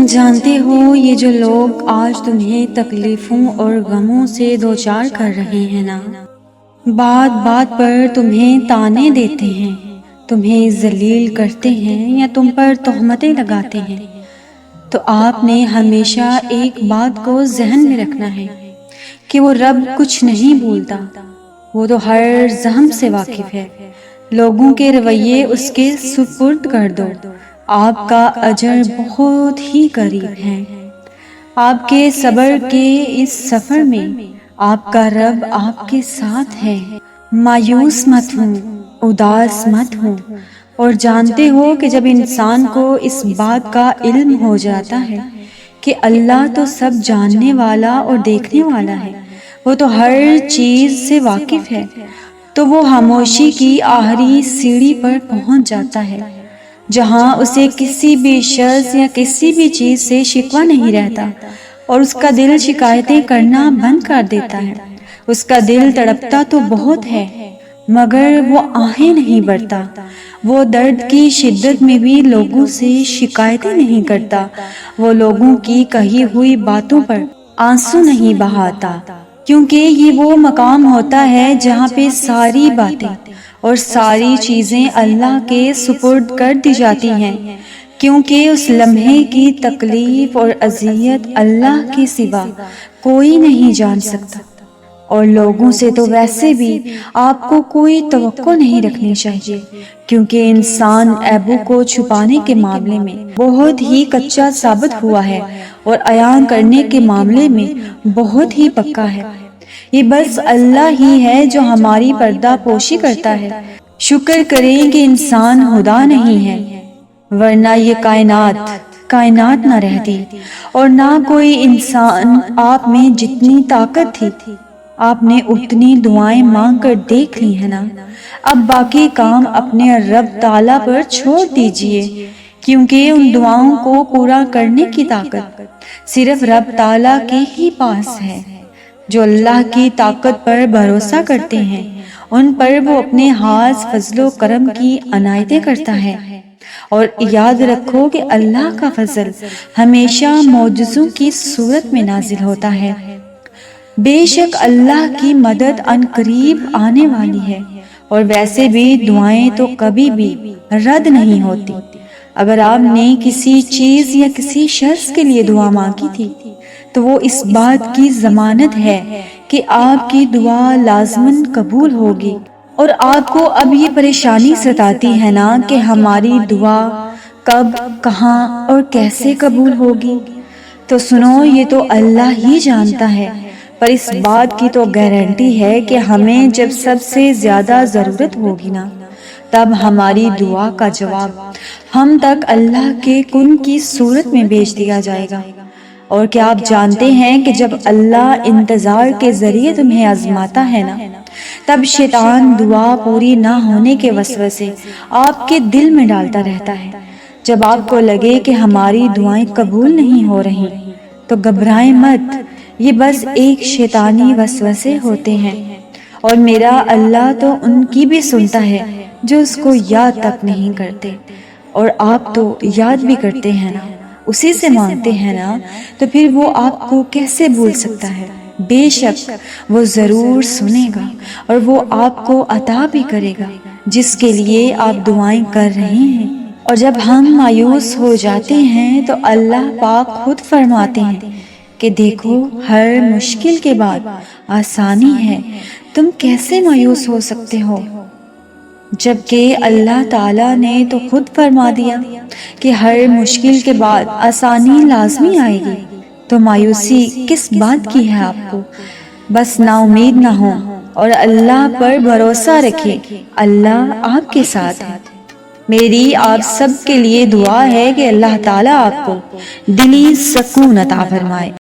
جانتے ہو یہ جو لوگ آج تمہیں تکلیفوں اور غموں سے دوچار کر رہے ہیں نا، بات بات پر تمہیں طعنے دیتے ہیں، تمہیں ذلیل کرتے ہیں یا تم پر تہمتیں لگاتے ہیں، تو آپ نے ہمیشہ ایک بات کو ذہن میں رکھنا ہے کہ وہ رب کچھ نہیں بھولتا، وہ تو ہر زخم سے واقف ہے۔ لوگوں کے رویے اس کے سپرد کر دو، آپ کا اجر بہت ہی قریب ہے۔ آپ کے صبر کے اس سفر میں آپ کا رب آپ کے ساتھ ہے۔ مایوس مت ہوں، اداس مت ہوں، اور جانتے ہو کہ جب انسان کو اس بات کا علم ہو جاتا ہے کہ اللہ تو سب جاننے والا اور دیکھنے والا ہے، وہ تو ہر چیز سے واقف ہے، تو وہ خاموشی کی آخری سیڑھی پر پہنچ جاتا ہے، جہاں اسے کسی بھی شخص یا کسی بھی چیز سے شکوہ نہیں رہتا، اور اس کا دل شکایتیں کرنا بند کر دیتا ہے۔ اس کا دل تڑپتا تو بہت ہے، مگر وہ آہیں نہیں بھرتا، وہ درد کی شدت میں بھی لوگوں سے شکایتیں نہیں کرتا، وہ لوگوں کی کہی ہوئی باتوں پر آنسو نہیں بہاتا، کیونکہ یہ وہ مقام ہوتا ہے جہاں پہ ساری باتیں اور ساری چیزیں اللہ کے سپرد کر دی جاتی ہیں، کیونکہ اس لمحے کی تکلیف اور اذیت اللہ کے سوا کوئی نہیں جان سکتا۔ اور لوگوں سے تو ویسے بھی آپ کو کوئی توقع نہیں رکھنی چاہیے، کیونکہ انسان عیبوں کو چھپانے کے معاملے میں بہت ہی کچا ثابت ہوا ہے اور عیاں کرنے کے معاملے میں بہت ہی پکا ہے۔ یہ بس اللہ ہی ہے جو ہماری پردہ پوشی کرتا ہے۔ شکر کریں کہ انسان خدا نہیں ہے، ورنہ یہ کائنات نہ رہتی، اور نہ کوئی انسان۔ آپ میں جتنی طاقت تھی آپ نے اتنی دعائیں مانگ کر دیکھ لی ہیں نا، اب باقی کام اپنے رب تعالیٰ پر چھوڑ دیجئے، کیونکہ ان دعاؤں کو پورا کرنے کی طاقت صرف رب تعالیٰ کے ہی پاس ہے۔ جو اللہ کی طاقت پر بھروسہ کرتے ہیں ان پر وہ اپنے خاص فضل و کرم کی عنایتیں کرتا ہے، اور یاد رکھو کہ اللہ کا فضل ہمیشہ معجزوں کی صورت میں نازل ہوتا ہے۔ بے شک اللہ کی مدد عن قریب آنے والی ہے، اور ویسے بھی دعائیں تو کبھی بھی رد نہیں ہوتی۔ اگر آپ نے کسی چیز یا کسی شخص کے لیے دعا مانگی تھی تو وہ اس بات کی ضمانت ہے کہ آپ کی دعا لازماً قبول ہوگی۔ اور آپ کو اب یہ پریشانی ستاتی ہے نا کہ ہماری دعا کب، کہاں اور کیسے قبول ہوگی، تو سنو، یہ تو اللہ ہی جانتا ہے، پر اس بات کی تو گارنٹی ہے کہ ہمیں جب سب سے زیادہ ضرورت ہوگی نا، تب ہماری دعا کا جواب ہم تک اللہ کے کن کی صورت میں بھیج دیا جائے گا۔ اور کیا آپ جانتے ہیں کہ جب اللہ انتظار کے ذریعے تمہیں آزماتا ہے نا، تب شیطان دعا پوری نہ ہونے کے وسوسے آپ کے دل میں ڈالتا رہتا ہے۔ جب آپ کو لگے کہ ہماری دعائیں قبول نہیں ہو رہی تو گھبرائیں مت، یہ بس ایک شیطانی وسوسے ہوتے ہیں، اور میرا اللہ تو ان کی بھی سنتا ہے جو اس کو یاد تک نہیں کرتے، اور آپ تو یاد بھی کرتے ہیں نا، اسی سے مانگتے ہیں نا، تو پھر وہ آپ کو کیسے بھول سکتا ہے؟ بے شک وہ ضرور سنے گا، اور وہ آپ کو عطا بھی کرے گا جس کے لیے آپ دعائیں کر رہے ہیں۔ اور جب ہم مایوس ہو جاتے ہیں تو اللہ پاک خود فرماتے ہیں کہ دیکھو، ہر مشکل کے بعد آسانی ہے، تم کیسے مایوس ہو سکتے ہو؟ جبکہ اللہ تعالیٰ نے تو خود فرما دیا کہ ہر مشکل کے بعد آسانی لازمی آئے گی، تو مایوسی کس بات کی ہے آپ کو؟ بس نا امید نہ ہو اور اللہ پر بھروسہ رکھیں، اللہ آپ کے ساتھ ہے۔ میری آپ سب کے لیے دعا ہے کہ اللہ تعالیٰ آپ کو دلی سکون عطا فرمائے۔